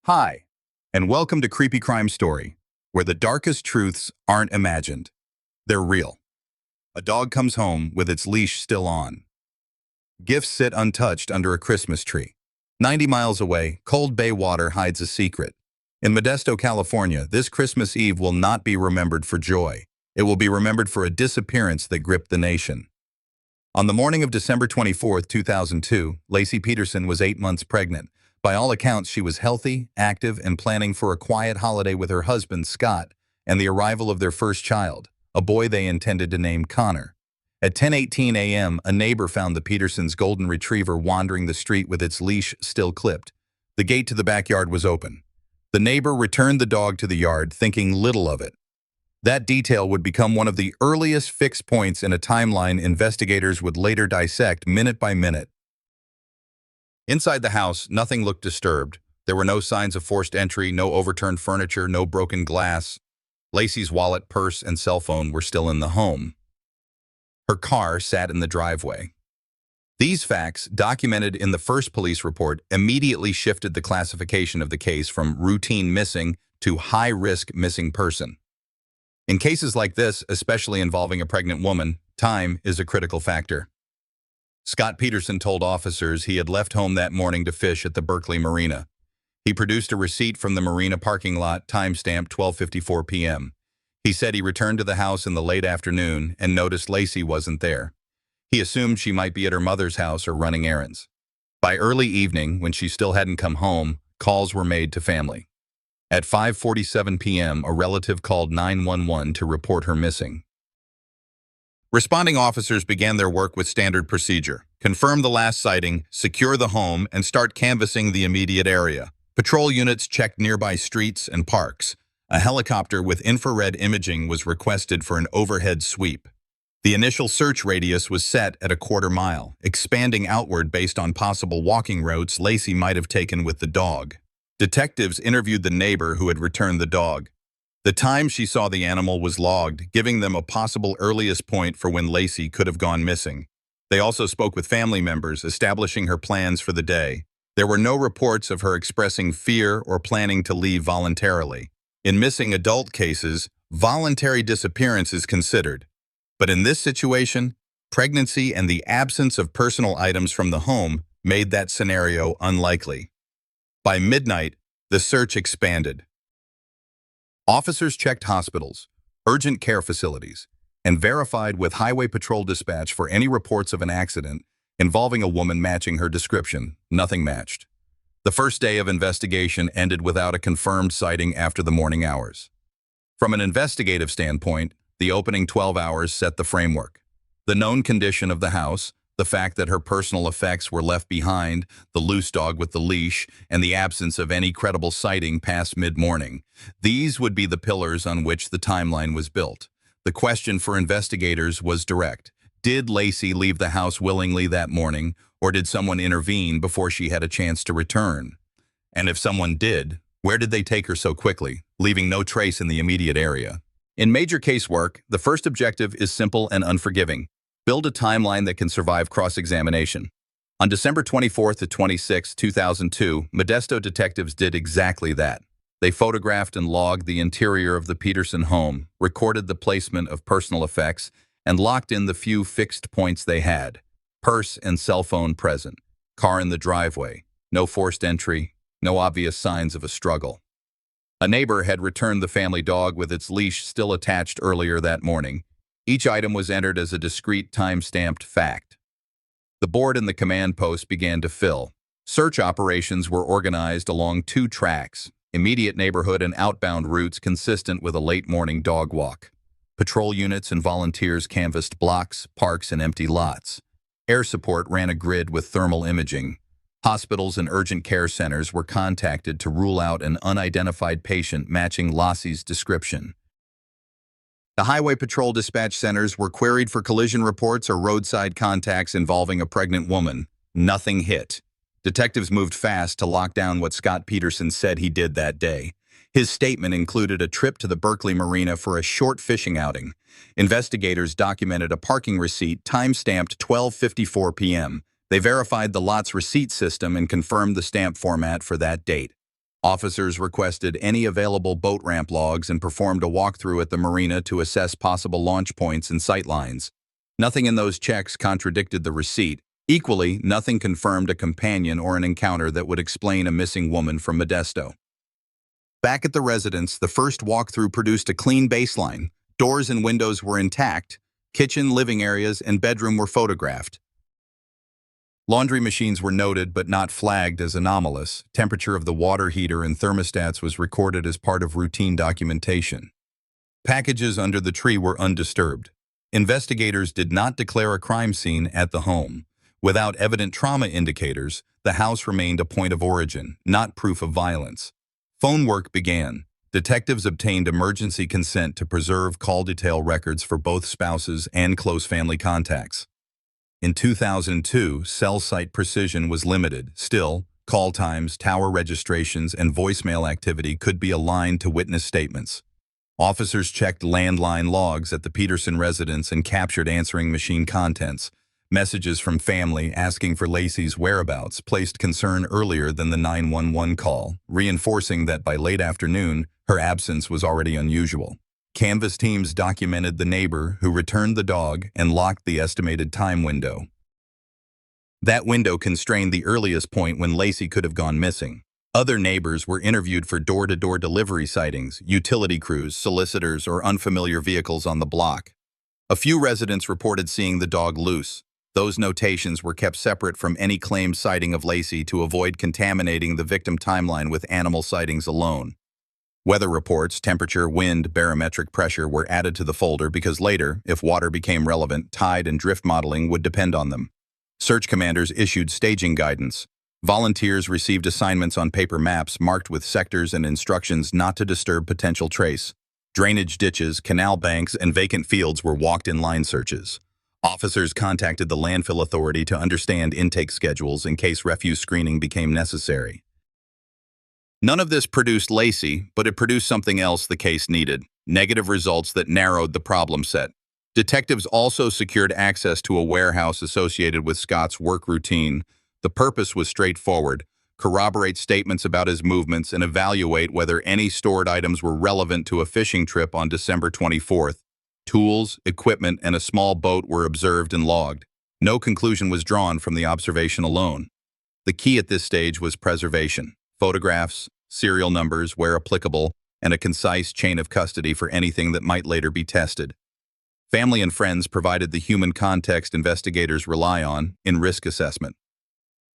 Hi, and welcome to Creepy Crime Story, where the darkest truths aren't imagined. They're real. A dog comes home with its leash still on. Gifts sit untouched under a Christmas tree. 90 miles away, Cold Bay water hides a secret. In Modesto, California, this Christmas Eve will not be remembered for joy. It will be remembered for a disappearance that gripped the nation. On the morning of December 24, 2002, Lacey Peterson was 8 months pregnant. By all accounts, she was healthy, active, and planning for a quiet holiday with her husband, Scott, and the arrival of their first child, a boy they intended to name Connor. At 10:18 a.m., a neighbor found the Petersons' golden retriever wandering the street with its leash still clipped. The gate to the backyard was open. The neighbor returned the dog to the yard, thinking little of it. That detail would become one of the earliest fixed points in a timeline investigators would later dissect minute by minute. Inside the house, nothing looked disturbed. There were no signs of forced entry, no overturned furniture, no broken glass. Lacey's wallet, purse, and cell phone were still in the home. Her car sat in the driveway. These facts, documented in the first police report, immediately shifted the classification of the case from routine missing to high-risk missing person. In cases like this, especially involving a pregnant woman, time is a critical factor. Scott Peterson told officers he had left home that morning to fish at the Berkeley Marina. He produced a receipt from the marina parking lot, timestamped 12:54 p.m. He said he returned to the house in the late afternoon and noticed Lacey wasn't there. He assumed she might be at her mother's house or running errands. By early evening, when she still hadn't come home, calls were made to family. At 5:47 p.m., a relative called 911 to report her missing. Responding officers began their work with standard procedure: confirm the last sighting, secure the home, and start canvassing the immediate area. Patrol units checked nearby streets and parks. A helicopter with infrared imaging was requested for an overhead sweep. The initial search radius was set at a quarter mile, expanding outward based on possible walking routes Lacey might have taken with the dog. Detectives interviewed the neighbor who had returned the dog. The time she saw the animal was logged, giving them a possible earliest point for when Lacey could have gone missing. They also spoke with family members, establishing her plans for the day. There were no reports of her expressing fear or planning to leave voluntarily. In missing adult cases, voluntary disappearance is considered. But in this situation, pregnancy and the absence of personal items from the home made that scenario unlikely. By midnight, the search expanded. Officers checked hospitals, urgent care facilities, and verified with Highway Patrol dispatch for any reports of an accident involving a woman matching her description. Nothing matched. The first day of investigation ended without a confirmed sighting after the morning hours. From an investigative standpoint, the opening 12 hours set the framework. The known condition of the house, the fact that her personal effects were left behind, the loose dog with the leash, and the absence of any credible sighting past mid-morning. These would be the pillars on which the timeline was built. The question for investigators was direct. Did Lacey leave the house willingly that morning, or did someone intervene before she had a chance to return? And if someone did, where did they take her so quickly, leaving no trace in the immediate area? In major case work, the first objective is simple and unforgiving. Build a timeline that can survive cross-examination. On December 24 to 26, 2002, Modesto detectives did exactly that. They photographed and logged the interior of the Peterson home, recorded the placement of personal effects, and locked in the few fixed points they had. Purse and cell phone present. Car in the driveway. No forced entry. No obvious signs of a struggle. A neighbor had returned the family dog with its leash still attached earlier that morning. Each item was entered as a discrete time-stamped fact. The board and the command post began to fill. Search operations were organized along two tracks: immediate neighborhood and outbound routes consistent with a late-morning dog walk. Patrol units and volunteers canvassed blocks, parks, and empty lots. Air support ran a grid with thermal imaging. Hospitals and urgent care centers were contacted to rule out an unidentified patient matching Lassie's description. The Highway Patrol dispatch centers were queried for collision reports or roadside contacts involving a pregnant woman. Nothing hit. Detectives moved fast to lock down what Scott Peterson said he did that day. His statement included a trip to the Berkeley Marina for a short fishing outing. Investigators documented a parking receipt time-stamped 12:54 p.m. They verified the lot's receipt system and confirmed the stamp format for that date. Officers requested any available boat ramp logs and performed a walkthrough at the marina to assess possible launch points and sightlines. Nothing in those checks contradicted the receipt. Equally, nothing confirmed a companion or an encounter that would explain a missing woman from Modesto. Back at the residence, the first walkthrough produced a clean baseline. Doors and windows were intact. Kitchen, living areas, and bedroom were photographed. Laundry machines were noted but not flagged as anomalous. Temperature of the water heater and thermostats was recorded as part of routine documentation. Packages under the tree were undisturbed. Investigators did not declare a crime scene at the home. Without evident trauma indicators, the house remained a point of origin, not proof of violence. Phone work began. Detectives obtained emergency consent to preserve call detail records for both spouses and close family contacts. In 2002, cell site precision was limited. Still, call times, tower registrations, and voicemail activity could be aligned to witness statements. Officers checked landline logs at the Peterson residence and captured answering machine contents. Messages from family asking for Lacey's whereabouts placed concern earlier than the 911 call, reinforcing that by late afternoon, her absence was already unusual. Canvas teams documented the neighbor who returned the dog and locked the estimated time window. That window constrained the earliest point when Lacey could have gone missing. Other neighbors were interviewed for door-to-door delivery sightings, utility crews, solicitors, or unfamiliar vehicles on the block. A few residents reported seeing the dog loose. Those notations were kept separate from any claimed sighting of Lacey to avoid contaminating the victim timeline with animal sightings alone. Weather reports, temperature, wind, barometric pressure were added to the folder because later, if water became relevant, tide and drift modeling would depend on them. Search commanders issued staging guidance. Volunteers received assignments on paper maps marked with sectors and instructions not to disturb potential trace. Drainage ditches, canal banks, and vacant fields were walked in line searches. Officers contacted the landfill authority to understand intake schedules in case refuse screening became necessary. None of this produced Lacey, but it produced something else the case needed: negative results that narrowed the problem set. Detectives also secured access to a warehouse associated with Scott's work routine. The purpose was straightforward: corroborate statements about his movements and evaluate whether any stored items were relevant to a fishing trip on December 24th. Tools, equipment, and a small boat were observed and logged. No conclusion was drawn from the observation alone. The key at this stage was preservation. Photographs, serial numbers where applicable, and a concise chain of custody for anything that might later be tested. Family and friends provided the human context investigators rely on in risk assessment.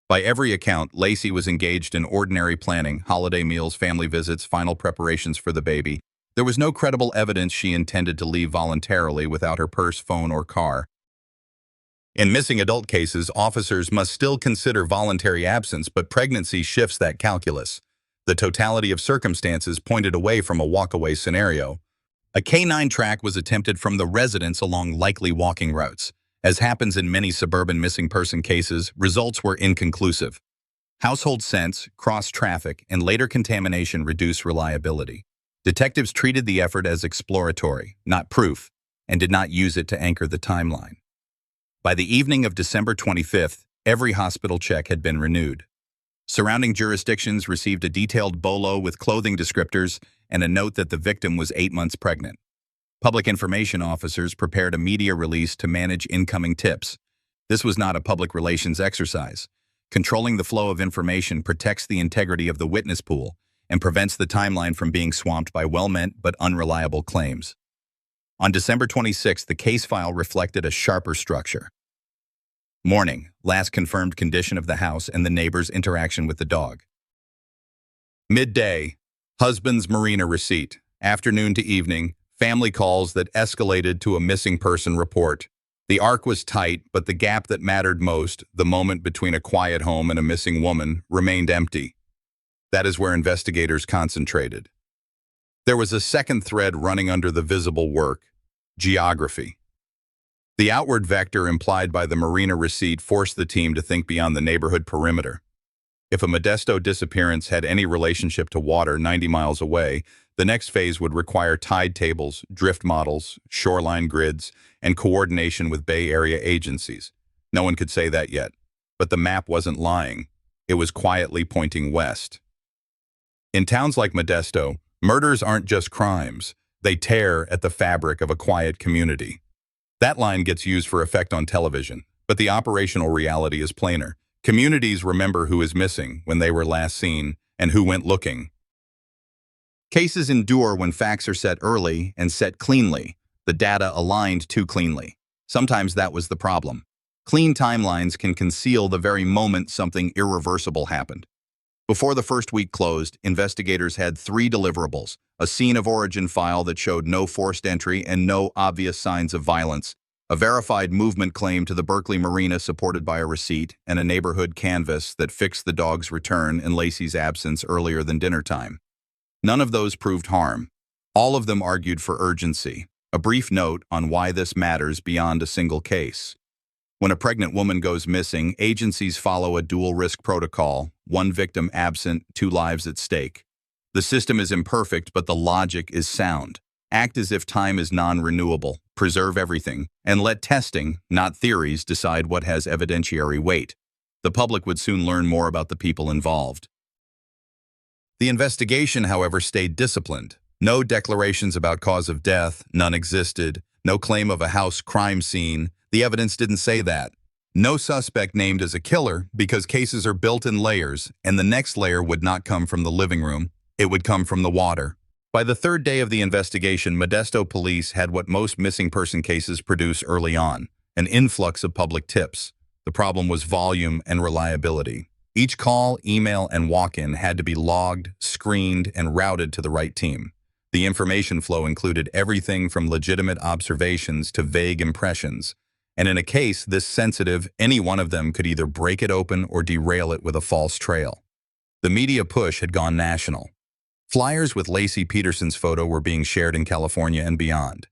By every account, Lacey was engaged in ordinary planning, holiday meals, family visits, final preparations for the baby. There was no credible evidence she intended to leave voluntarily without her purse, phone, or car. In missing adult cases, officers must still consider voluntary absence, but pregnancy shifts that calculus. The totality of circumstances pointed away from a walkaway scenario. A K-9 track was attempted from the residence along likely walking routes. As happens in many suburban missing person cases, results were inconclusive. Household scents, cross-traffic, and later contamination reduced reliability. Detectives treated the effort as exploratory, not proof, and did not use it to anchor the timeline. By the evening of December 25th, every hospital check had been renewed. Surrounding jurisdictions received a detailed bolo with clothing descriptors and a note that the victim was 8 months pregnant. Public information officers prepared a media release to manage incoming tips. This was not a public relations exercise. Controlling the flow of information protects the integrity of the witness pool and prevents the timeline from being swamped by well-meant but unreliable claims. On December 26th, the case file reflected a sharper structure. Morning, last confirmed condition of the house and the neighbor's interaction with the dog. Midday, husband's marina receipt. Afternoon to evening, family calls that escalated to a missing person report. The arc was tight, but the gap that mattered most, the moment between a quiet home and a missing woman, remained empty. That is where investigators concentrated. There was a second thread running under the visible work: geography. The outward vector implied by the marina receipt forced the team to think beyond the neighborhood perimeter. If a Modesto disappearance had any relationship to water 90 miles away, the next phase would require tide tables, drift models, shoreline grids, and coordination with Bay Area agencies. No one could say that yet. But the map wasn't lying. It was quietly pointing west. In towns like Modesto, murders aren't just crimes. They tear at the fabric of a quiet community. That line gets used for effect on television, but the operational reality is plainer. Communities remember who is missing, when they were last seen, and who went looking. Cases endure when facts are set early and set cleanly, the data aligned too cleanly. Sometimes that was the problem. Clean timelines can conceal the very moment something irreversible happened. Before the first week closed, investigators had 3 deliverables: a scene of origin file that showed no forced entry and no obvious signs of violence, a verified movement claim to the Berkeley Marina supported by a receipt, and a neighborhood canvas that fixed the dog's return in Lacey's absence earlier than dinner time. None of those proved harm. All of them argued for urgency, a brief note on why this matters beyond a single case. When a pregnant woman goes missing, agencies follow a dual-risk protocol: 1 victim absent, 2 lives at stake. The system is imperfect, but the logic is sound. Act as if time is non-renewable, preserve everything, and let testing, not theories, decide what has evidentiary weight. The public would soon learn more about the people involved. The investigation, however, stayed disciplined. No declarations about cause of death, none existed. No claim of a house crime scene. The evidence didn't say that. No suspect named as a killer, because cases are built in layers, and the next layer would not come from the living room. It would come from the water. By the 3rd day of the investigation, Modesto police had what most missing person cases produce early on: an influx of public tips. The problem was volume and reliability. Each call, email, and walk-in had to be logged, screened, and routed to the right team. The information flow included everything from legitimate observations to vague impressions. And in a case this sensitive, any one of them could either break it open or derail it with a false trail. The media push had gone national. Flyers with Laci Peterson's photo were being shared in California and beyond.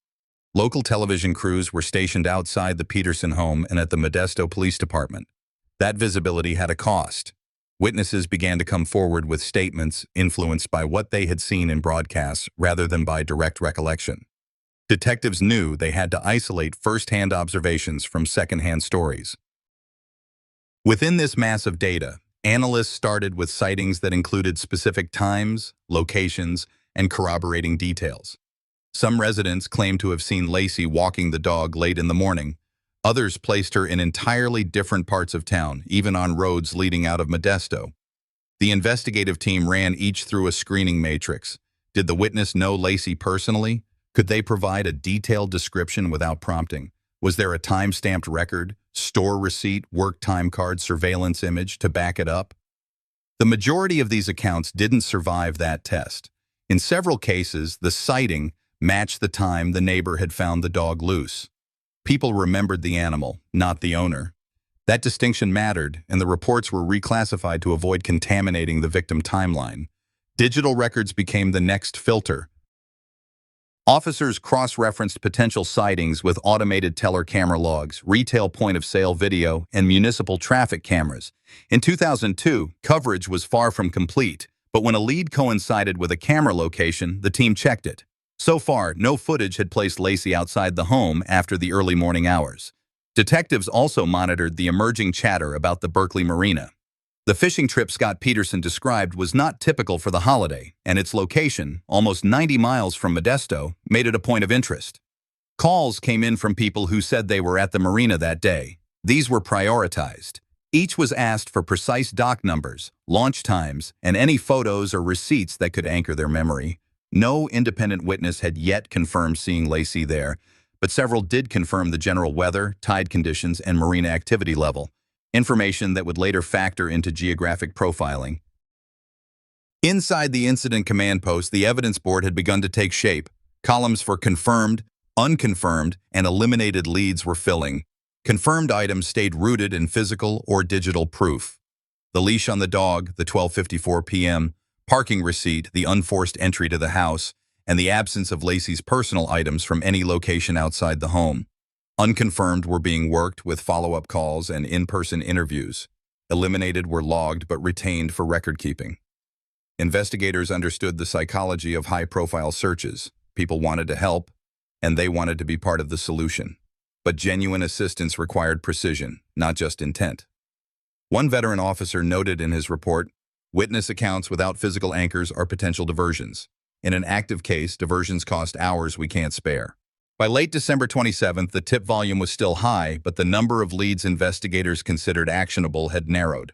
Local television crews were stationed outside the Peterson home and at the Modesto Police Department. That visibility had a cost. Witnesses began to come forward with statements influenced by what they had seen in broadcasts rather than by direct recollection. Detectives knew they had to isolate first-hand observations from second-hand stories. Within this mass of data, analysts started with sightings that included specific times, locations, and corroborating details. Some residents claimed to have seen Laci walking the dog late in the morning. Others placed her in entirely different parts of town, even on roads leading out of Modesto. The investigative team ran each through a screening matrix. Did the witness know Laci personally? Could they provide a detailed description without prompting? Was there a time-stamped record, store receipt, work time card, surveillance image to back it up? The majority of these accounts didn't survive that test. In several cases, the sighting matched the time the neighbor had found the dog loose. People remembered the animal, not the owner. That distinction mattered, and the reports were reclassified to avoid contaminating the victim timeline. Digital records became the next filter. Officers cross-referenced potential sightings with automated teller camera logs, retail point-of-sale video, and municipal traffic cameras. In 2002, coverage was far from complete, but when a lead coincided with a camera location, the team checked it. So far, no footage had placed Laci outside the home after the early morning hours. Detectives also monitored the emerging chatter about the Berkeley Marina. The fishing trip Scott Peterson described was not typical for the holiday, and its location, almost 90 miles from Modesto, made it a point of interest. Calls came in from people who said they were at the marina that day. These were prioritized. Each was asked for precise dock numbers, launch times, and any photos or receipts that could anchor their memory. No independent witness had yet confirmed seeing Laci there, but several did confirm the general weather, tide conditions, and marina activity level, information that would later factor into geographic profiling. Inside the incident command post, the evidence board had begun to take shape. Columns for confirmed, unconfirmed, and eliminated leads were filling. Confirmed items stayed rooted in physical or digital proof. The leash on the dog, the 12:54 p.m., parking receipt, the unforced entry to the house, and the absence of Laci's personal items from any location outside the home. Unconfirmed were being worked with follow-up calls and in-person interviews. Eliminated were logged but retained for record-keeping. Investigators understood the psychology of high-profile searches. People wanted to help, and they wanted to be part of the solution. But genuine assistance required precision, not just intent. One veteran officer noted in his report, Witness accounts without physical anchors are potential diversions. In an active case, diversions cost hours we can't spare. By late December 27th, the tip volume was still high, but the number of leads investigators considered actionable had narrowed.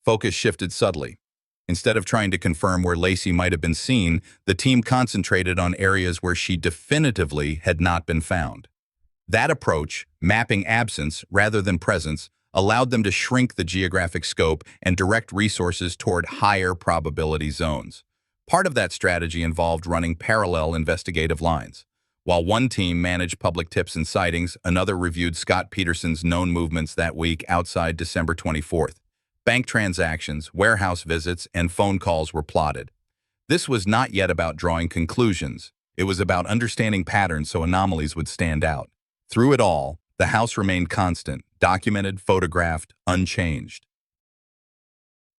Focus shifted subtly. Instead of trying to confirm where Lacey might have been seen, the team concentrated on areas where she definitively had not been found. That approach, mapping absence rather than presence, allowed them to shrink the geographic scope and direct resources toward higher probability zones. Part of that strategy involved running parallel investigative lines. While one team managed public tips and sightings, another reviewed Scott Peterson's known movements that week outside December 24th. Bank transactions, warehouse visits, and phone calls were plotted. This was not yet about drawing conclusions. It was about understanding patterns so anomalies would stand out. Through it all, the house remained constant, documented, photographed, unchanged.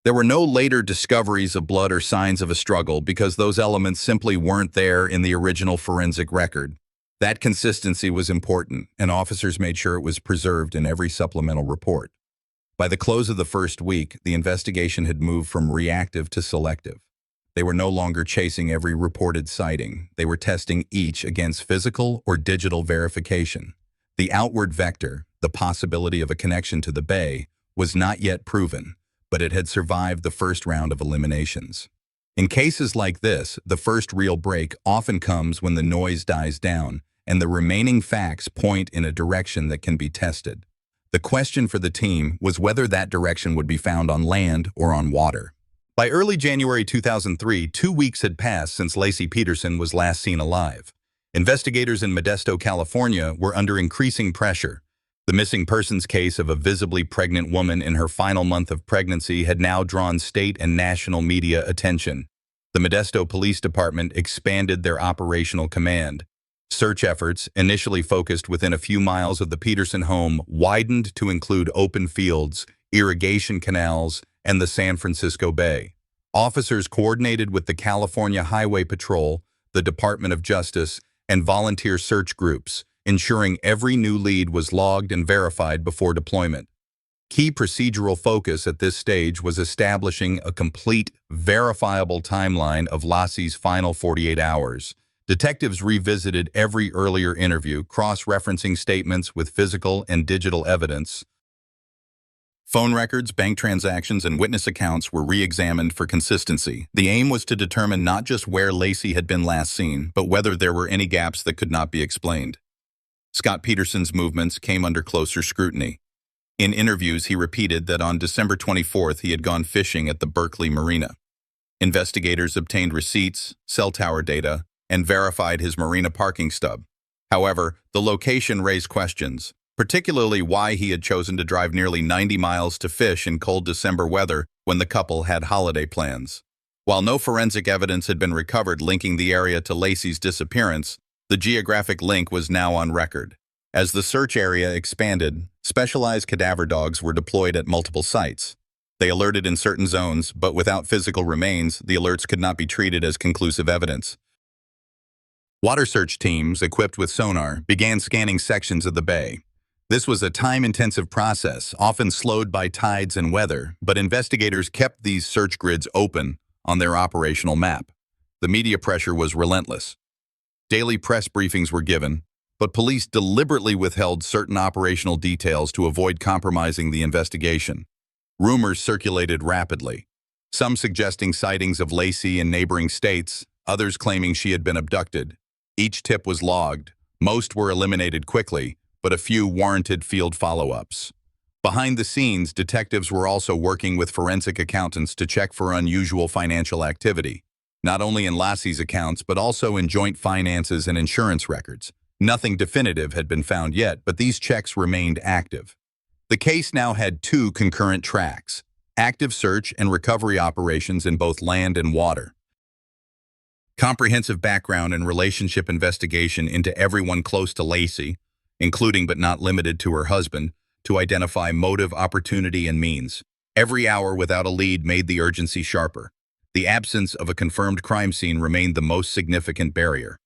There were no later discoveries of blood or signs of a struggle because those elements simply weren't there in the original forensic record. That consistency was important, and officers made sure it was preserved in every supplemental report. By the close of the first week, the investigation had moved from reactive to selective. They were no longer chasing every reported sighting. They were testing each against physical or digital verification. The outward vector, the possibility of a connection to the bay, was not yet proven, but it had survived the first round of eliminations. In cases like this, the first real break often comes when the noise dies down and the remaining facts point in a direction that can be tested. The question for the team was whether that direction would be found on land or on water. By early January 2003, 2 weeks had passed since Lacey Peterson was last seen alive. Investigators in Modesto, California were under increasing pressure. The missing persons case of a visibly pregnant woman in her final month of pregnancy had now drawn state and national media attention. The Modesto Police Department expanded their operational command. Search efforts, initially focused within a few miles of the Peterson home, widened to include open fields, irrigation canals, and the San Francisco Bay. Officers coordinated with the California Highway Patrol, the Department of Justice, and volunteer search groups, ensuring every new lead was logged and verified before deployment. Key procedural focus at this stage was establishing a complete, verifiable timeline of Lassie's final 48 hours. Detectives revisited every earlier interview, cross-referencing statements with physical and digital evidence. Phone records, bank transactions, and witness accounts were re-examined for consistency. The aim was to determine not just where Lacey had been last seen, but whether there were any gaps that could not be explained. Scott Peterson's movements came under closer scrutiny. In interviews, he repeated that on December 24th he had gone fishing at the Berkeley Marina. Investigators obtained receipts, cell tower data, and verified his marina parking stub. However, the location raised questions, particularly why he had chosen to drive nearly 90 miles to fish in cold December weather when the couple had holiday plans. While no forensic evidence had been recovered linking the area to Lacey's disappearance, the geographic link was now on record. As the search area expanded, specialized cadaver dogs were deployed at multiple sites. They alerted in certain zones, but without physical remains, the alerts could not be treated as conclusive evidence. Water search teams, equipped with sonar, began scanning sections of the bay. This was a time-intensive process, often slowed by tides and weather, but investigators kept these search grids open on their operational map. The media pressure was relentless. Daily press briefings were given, but police deliberately withheld certain operational details to avoid compromising the investigation. Rumors circulated rapidly, some suggesting sightings of Lacey in neighboring states, others claiming she had been abducted. Each tip was logged. Most were eliminated quickly, but a few warranted field follow-ups. Behind the scenes, detectives were also working with forensic accountants to check for unusual financial activity, not only in Lassie's accounts but also in joint finances and insurance records. Nothing definitive had been found yet, but these checks remained active. The case now had 2 concurrent tracks: active search and recovery operations in both land and water. Comprehensive background and relationship investigation into everyone close to Lacey, including but not limited to her husband, to identify motive, opportunity, and means. Every hour without a lead made the urgency sharper. The absence of a confirmed crime scene remained the most significant barrier.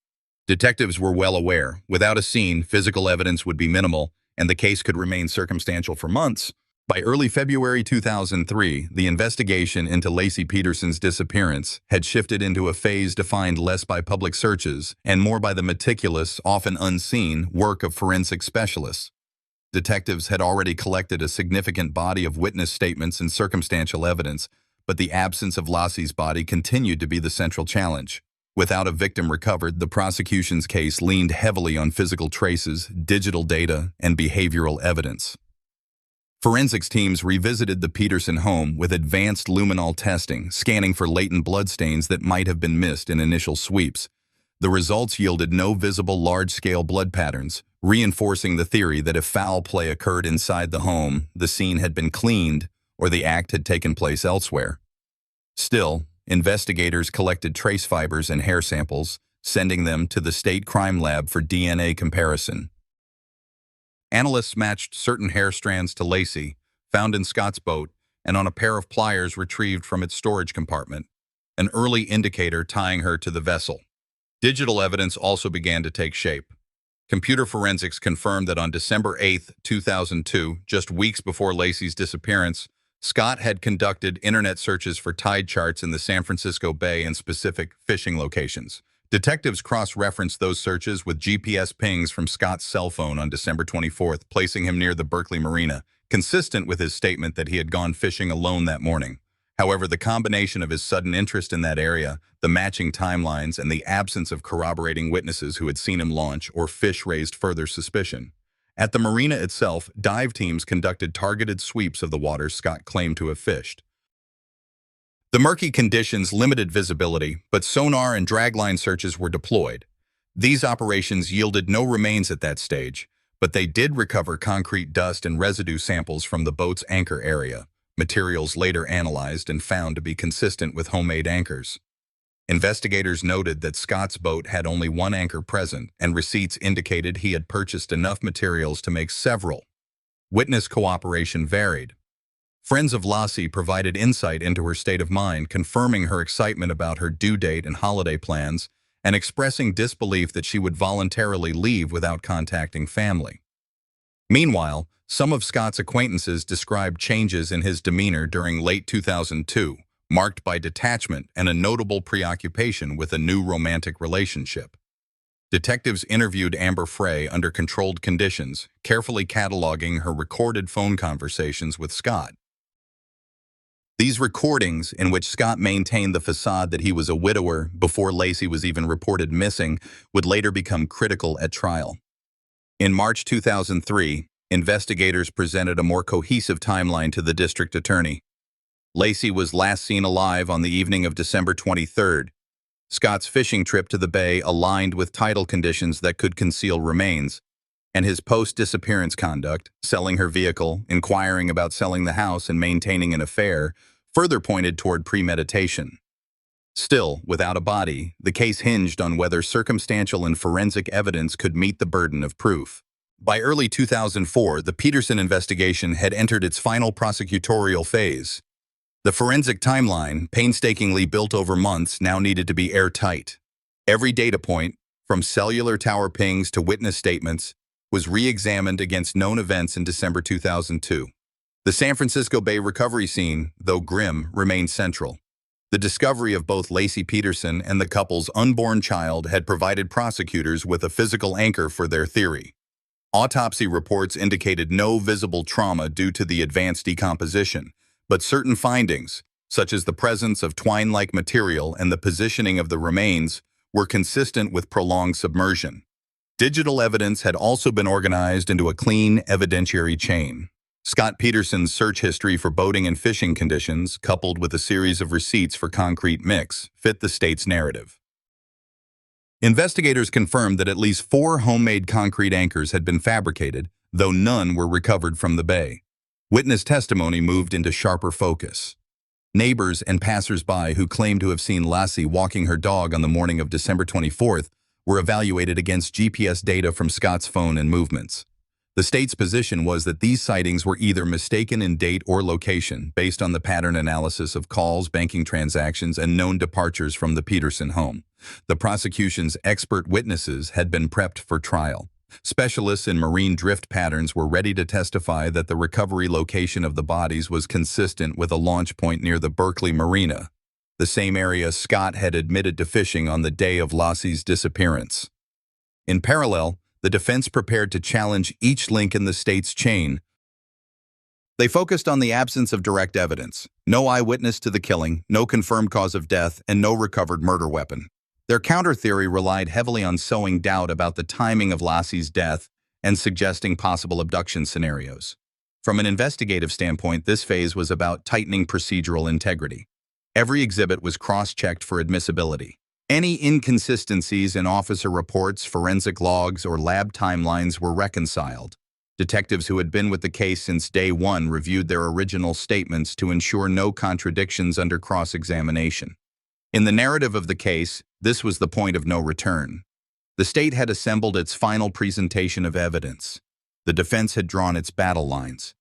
Detectives were well aware, without a scene, physical evidence would be minimal, and the case could remain circumstantial for months. By early February 2003, the investigation into Laci Peterson's disappearance had shifted into a phase defined less by public searches and more by the meticulous, often unseen, work of forensic specialists. Detectives had already collected a significant body of witness statements and circumstantial evidence, but the absence of Laci's body continued to be the central challenge. Without a victim recovered, the prosecution's case leaned heavily on physical traces, digital data, and behavioral evidence. Forensics teams revisited the Peterson home with advanced luminol testing, scanning for latent bloodstains that might have been missed in initial sweeps. The results yielded no visible large-scale blood patterns, reinforcing the theory that if foul play occurred inside the home, the scene had been cleaned or the act had taken place elsewhere. Still, investigators collected trace fibers and hair samples, sending them to the state crime lab for DNA comparison. Analysts matched certain hair strands to Laci, found in Scott's boat, and on a pair of pliers retrieved from its storage compartment, an early indicator tying her to the vessel. Digital evidence also began to take shape. Computer forensics confirmed that on December 8, 2002, just weeks before Laci's disappearance, Scott had conducted internet searches for tide charts in the San Francisco Bay and specific fishing locations. Detectives cross-referenced those searches with GPS pings from Scott's cell phone on December 24th, placing him near the Berkeley Marina, consistent with his statement that he had gone fishing alone that morning. However, the combination of his sudden interest in that area, the matching timelines, and the absence of corroborating witnesses who had seen him launch or fish raised further suspicion. At the marina itself, dive teams conducted targeted sweeps of the waters Scott claimed to have fished. The murky conditions limited visibility, but sonar and dragline searches were deployed. These operations yielded no remains at that stage, but they did recover concrete dust and residue samples from the boat's anchor area, materials later analyzed and found to be consistent with homemade anchors. Investigators noted that Scott's boat had only one anchor present, and receipts indicated he had purchased enough materials to make several. Witness cooperation varied. Friends of Laci provided insight into her state of mind, confirming her excitement about her due date and holiday plans, and expressing disbelief that she would voluntarily leave without contacting family. Meanwhile, some of Scott's acquaintances described changes in his demeanor during late 2002, marked by detachment and a notable preoccupation with a new romantic relationship. Detectives interviewed Amber Frey under controlled conditions, carefully cataloging her recorded phone conversations with Scott. These recordings, in which Scott maintained the facade that he was a widower before Laci was even reported missing, would later become critical at trial. In March 2003, investigators presented a more cohesive timeline to the district attorney. Laci was last seen alive on the evening of December 23rd. Scott's fishing trip to the bay aligned with tidal conditions that could conceal remains, and his post-disappearance conduct, selling her vehicle, inquiring about selling the house, and maintaining an affair, further pointed toward premeditation. Still, without a body, the case hinged on whether circumstantial and forensic evidence could meet the burden of proof. By early 2004, the Peterson investigation had entered its final prosecutorial phase. The forensic timeline, painstakingly built over months, now needed to be airtight. Every data point, from cellular tower pings to witness statements, was re-examined against known events in December 2002. The San Francisco Bay recovery scene, though grim, remained central. The discovery of both Laci Peterson and the couple's unborn child had provided prosecutors with a physical anchor for their theory. Autopsy reports indicated no visible trauma due to the advanced decomposition, but certain findings, such as the presence of twine-like material and the positioning of the remains, were consistent with prolonged submersion. Digital evidence had also been organized into a clean evidentiary chain. Scott Peterson's search history for boating and fishing conditions, coupled with a series of receipts for concrete mix, fit the state's narrative. Investigators confirmed that at least 4 homemade concrete anchors had been fabricated, though none were recovered from the bay. Witness testimony moved into sharper focus. Neighbors and passers-by who claimed to have seen Laci walking her dog on the morning of December 24th were evaluated against GPS data from Scott's phone and movements. The state's position was that these sightings were either mistaken in date or location based on the pattern analysis of calls, banking transactions, and known departures from the Peterson home. The prosecution's expert witnesses had been prepped for trial. Specialists in marine drift patterns were ready to testify that the recovery location of the bodies was consistent with a launch point near the Berkeley Marina, the same area Scott had admitted to fishing on the day of Lassie's disappearance. In parallel, the defense prepared to challenge each link in the state's chain. They focused on the absence of direct evidence, no eyewitness to the killing, no confirmed cause of death, and no recovered murder weapon. Their counter-theory relied heavily on sowing doubt about the timing of Lassie's death and suggesting possible abduction scenarios. From an investigative standpoint, this phase was about tightening procedural integrity. Every exhibit was cross-checked for admissibility. Any inconsistencies in officer reports, forensic logs, or lab timelines were reconciled. Detectives who had been with the case since day one reviewed their original statements to ensure no contradictions under cross-examination. In the narrative of the case, this was the point of no return. The state had assembled its final presentation of evidence. The defense had drawn its battle lines.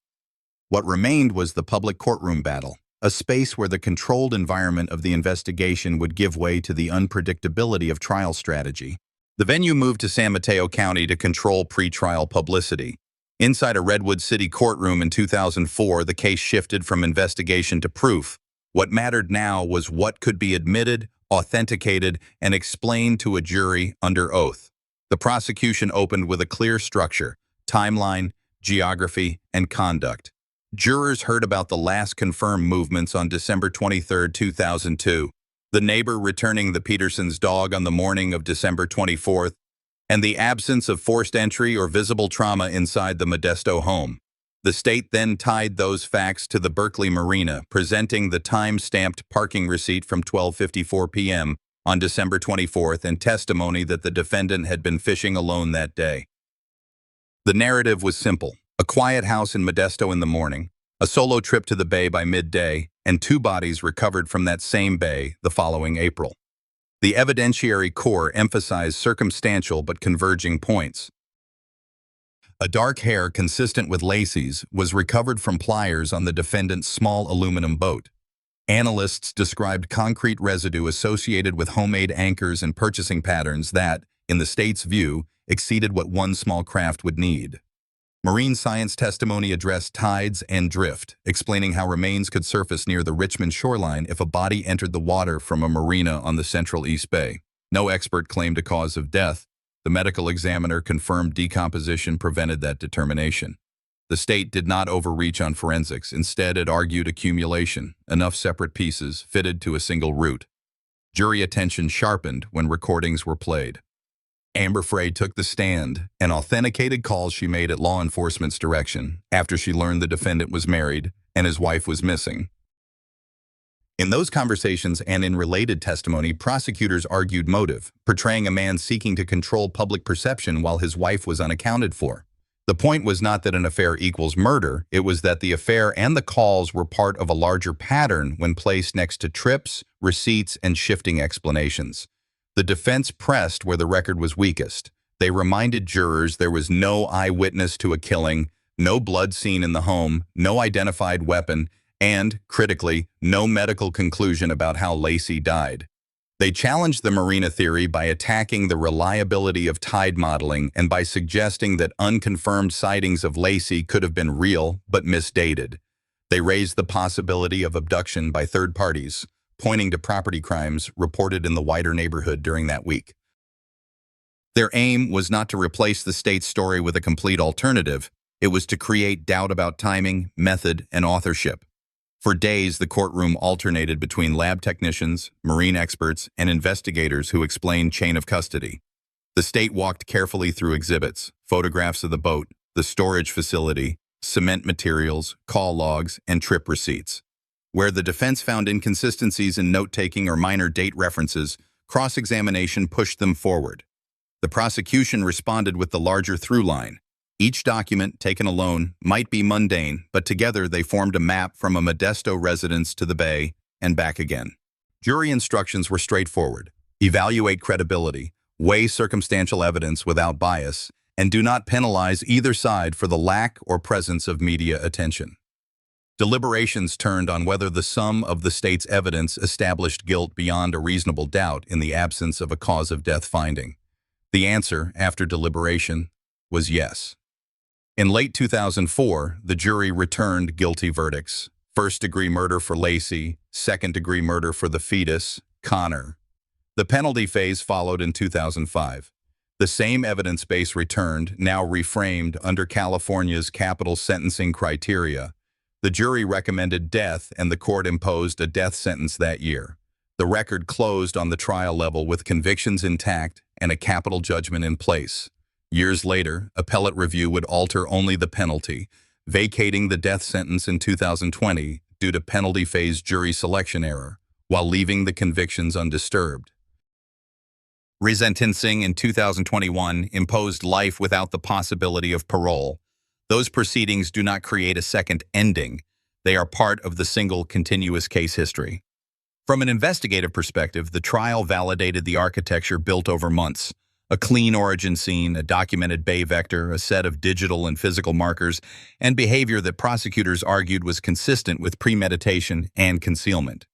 What remained was the public courtroom battle, a space where the controlled environment of the investigation would give way to the unpredictability of trial strategy. The venue moved to San Mateo County to control pre-trial publicity. Inside a Redwood City courtroom in 2004, the case shifted from investigation to proof. What mattered now was what could be admitted, authenticated, and explained to a jury under oath. The prosecution opened with a clear structure, timeline, geography, and conduct. Jurors heard about the last confirmed movements on December 23, 2002, the neighbor returning the Petersons' dog on the morning of December 24th, and the absence of forced entry or visible trauma inside the Modesto home. The state then tied those facts to the Berkeley Marina, presenting the time-stamped parking receipt from 12:54 p.m. on December 24th and testimony that the defendant had been fishing alone that day. The narrative was simple: a quiet house in Modesto in the morning, a solo trip to the bay by midday, and 2 bodies recovered from that same bay the following April. The evidentiary core emphasized circumstantial but converging points. A dark hair consistent with Lassie's was recovered from pliers on the defendant's small aluminum boat. Analysts described concrete residue associated with homemade anchors and purchasing patterns that, in the state's view, exceeded what one small craft would need. Marine science testimony addressed tides and drift, explaining how remains could surface near the Richmond shoreline if a body entered the water from a marina on the Central East Bay. No expert claimed a cause of death. The medical examiner confirmed decomposition prevented that determination. The state did not overreach on forensics. Instead, it argued accumulation, enough separate pieces fitted to a single root. Jury attention sharpened when recordings were played. Amber Frey took the stand and authenticated calls she made at law enforcement's direction after she learned the defendant was married and his wife was missing. In those conversations and in related testimony, prosecutors argued motive, portraying a man seeking to control public perception while his wife was unaccounted for. The point was not that an affair equals murder, it was that the affair and the calls were part of a larger pattern when placed next to trips, receipts, and shifting explanations. The defense pressed where the record was weakest. They reminded jurors there was no eyewitness to a killing, no blood seen in the home, no identified weapon, and, critically, no medical conclusion about how Lassie died. They challenged the Marina theory by attacking the reliability of tide modeling and by suggesting that unconfirmed sightings of Lassie could have been real but misdated. They raised the possibility of abduction by third parties, pointing to property crimes reported in the wider neighborhood during that week. Their aim was not to replace the state's story with a complete alternative. It was to create doubt about timing, method, and authorship. For days, the courtroom alternated between lab technicians, marine experts, and investigators who explained chain of custody. The state walked carefully through exhibits, photographs of the boat, the storage facility, cement materials, call logs, and trip receipts. Where the defense found inconsistencies in note-taking or minor date references, cross-examination pushed them forward. The prosecution responded with the larger through line. Each document, taken alone, might be mundane, but together they formed a map from a Modesto residence to the bay and back again. Jury instructions were straightforward. Evaluate credibility, weigh circumstantial evidence without bias, and do not penalize either side for the lack or presence of media attention. Deliberations turned on whether the sum of the state's evidence established guilt beyond a reasonable doubt in the absence of a cause of death finding. The answer, after deliberation, was yes. In late 2004, the jury returned guilty verdicts. First-degree murder for Lacey, second-degree murder for the fetus, Connor. The penalty phase followed in 2005. The same evidence base returned, now reframed under California's capital sentencing criteria. The jury recommended death, and the court imposed a death sentence that year. The record closed on the trial level with convictions intact and a capital judgment in place. Years later, appellate review would alter only the penalty, vacating the death sentence in 2020 due to penalty phase jury selection error, while leaving the convictions undisturbed. Resentencing in 2021 imposed life without the possibility of parole. Those proceedings do not create a second ending. They are part of the single continuous case history. From an investigative perspective, the trial validated the architecture built over months. A clean origin scene, a documented Bay vector, a set of digital and physical markers, and behavior that prosecutors argued was consistent with premeditation and concealment.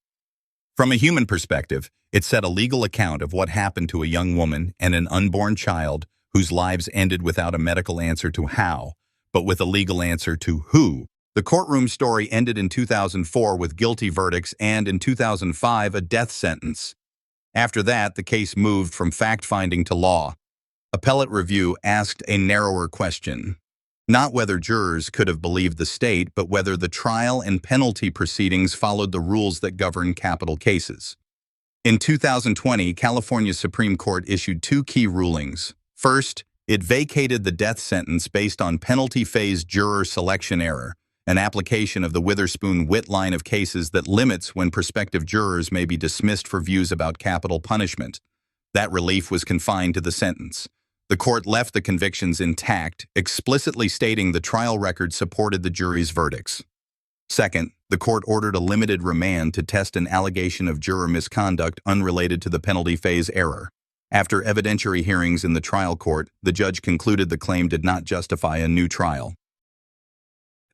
From a human perspective, it set a legal account of what happened to a young woman and an unborn child whose lives ended without a medical answer to how, but with a legal answer to who. The courtroom story ended in 2004 with guilty verdicts and, in 2005, a death sentence. After that, the case moved from fact-finding to law. Appellate review asked a narrower question. Not whether jurors could have believed the state, but whether the trial and penalty proceedings followed the rules that govern capital cases. In 2020, California Supreme Court issued two key rulings. First, it vacated the death sentence based on penalty phase juror selection error, an application of the Witherspoon-Witt line of cases that limits when prospective jurors may be dismissed for views about capital punishment. That relief was confined to the sentence. The court left the convictions intact, explicitly stating the trial record supported the jury's verdicts. Second, the court ordered a limited remand to test an allegation of juror misconduct unrelated to the penalty phase error. After evidentiary hearings in the trial court, the judge concluded the claim did not justify a new trial.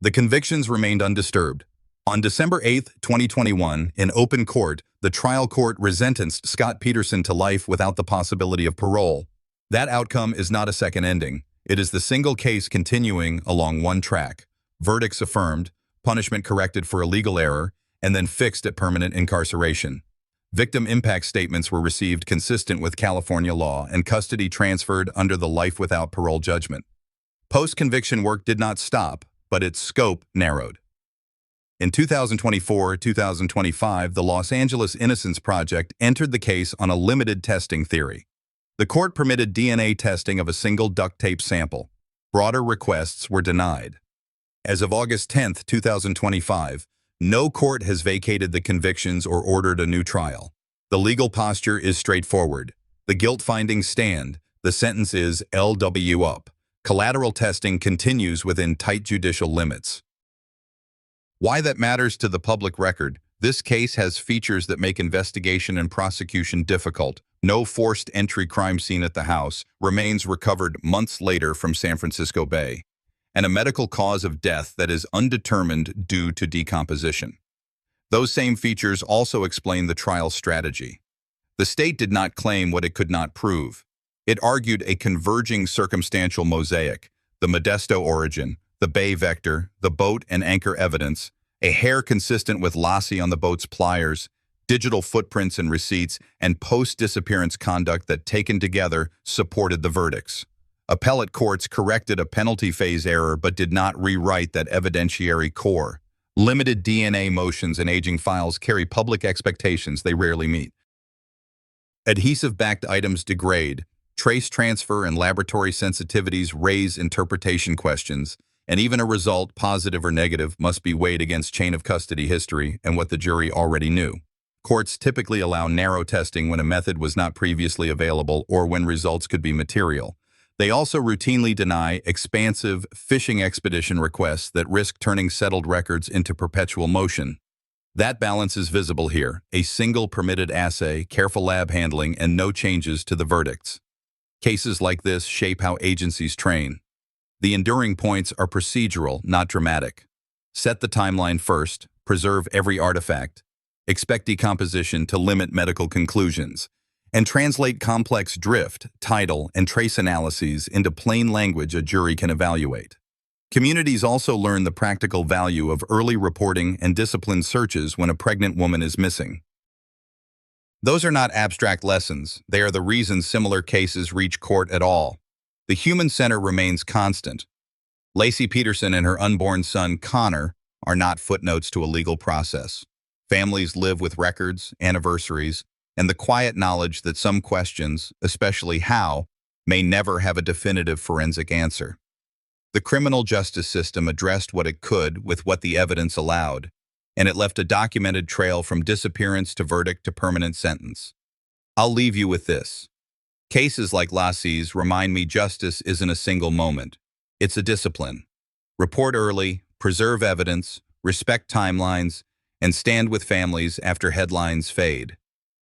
The convictions remained undisturbed. On December 8, 2021, in open court, the trial court resentenced Scott Peterson to life without the possibility of parole. That outcome is not a second ending. It is the single case continuing along one track. Verdicts affirmed, punishment corrected for a legal error, and then fixed at permanent incarceration. Victim impact statements were received consistent with California law, and custody transferred under the life without parole judgment. Post-conviction work did not stop, but its scope narrowed. In 2024-2025, the Los Angeles Innocence Project entered the case on a limited testing theory. The court permitted DNA testing of a single duct tape sample. Broader requests were denied. As of August 10, 2025, no court has vacated the convictions or ordered a new trial. The legal posture is straightforward. The guilt findings stand. The sentence is LW up. Collateral testing continues within tight judicial limits. Why that matters to the public record: this case has features that make investigation and prosecution difficult. No forced entry crime scene at the house, remains recovered months later from San Francisco Bay, and a medical cause of death that is undetermined due to decomposition. Those same features also explain the trial strategy. The state did not claim what it could not prove. It argued a converging circumstantial mosaic: the Modesto origin, the Bay vector, the boat and anchor evidence, a hair consistent with Lassie on the boat's pliers, digital footprints and receipts, and post-disappearance conduct that, taken together, supported the verdicts. Appellate courts corrected a penalty phase error but did not rewrite that evidentiary core. Limited DNA motions and aging files carry public expectations they rarely meet. Adhesive-backed items degrade. Trace transfer and laboratory sensitivities raise interpretation questions, and even a result, positive or negative, must be weighed against chain of custody history and what the jury already knew. Courts typically allow narrow testing when a method was not previously available or when results could be material. They also routinely deny expansive fishing expedition requests that risk turning settled records into perpetual motion. That balance is visible here: a single permitted assay, careful lab handling, and no changes to the verdicts. Cases like this shape how agencies train. The enduring points are procedural, not dramatic. Set the timeline first, preserve every artifact, expect decomposition to limit medical conclusions, and translate complex drift, title, and trace analyses into plain language a jury can evaluate. Communities also learn the practical value of early reporting and disciplined searches when a pregnant woman is missing. Those are not abstract lessons, they are the reasons similar cases reach court at all. The human center remains constant. Lacey Peterson and her unborn son, Connor, are not footnotes to a legal process. Families live with records, anniversaries, and the quiet knowledge that some questions, especially how, may never have a definitive forensic answer. The criminal justice system addressed what it could with what the evidence allowed, and it left a documented trail from disappearance to verdict to permanent sentence. I'll leave you with this. Cases like Lassie's remind me justice isn't a single moment. It's a discipline. Report early, preserve evidence, respect timelines, and stand with families after headlines fade.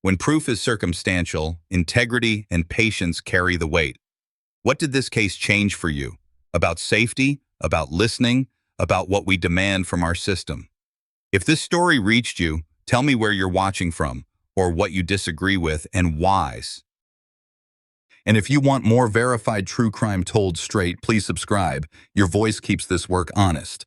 When proof is circumstantial, integrity and patience carry the weight. What did this case change for you? About safety, about listening, about what we demand from our system? If this story reached you, tell me where you're watching from, or what you disagree with and why. And if you want more verified true crime told straight, please subscribe. Your voice keeps this work honest.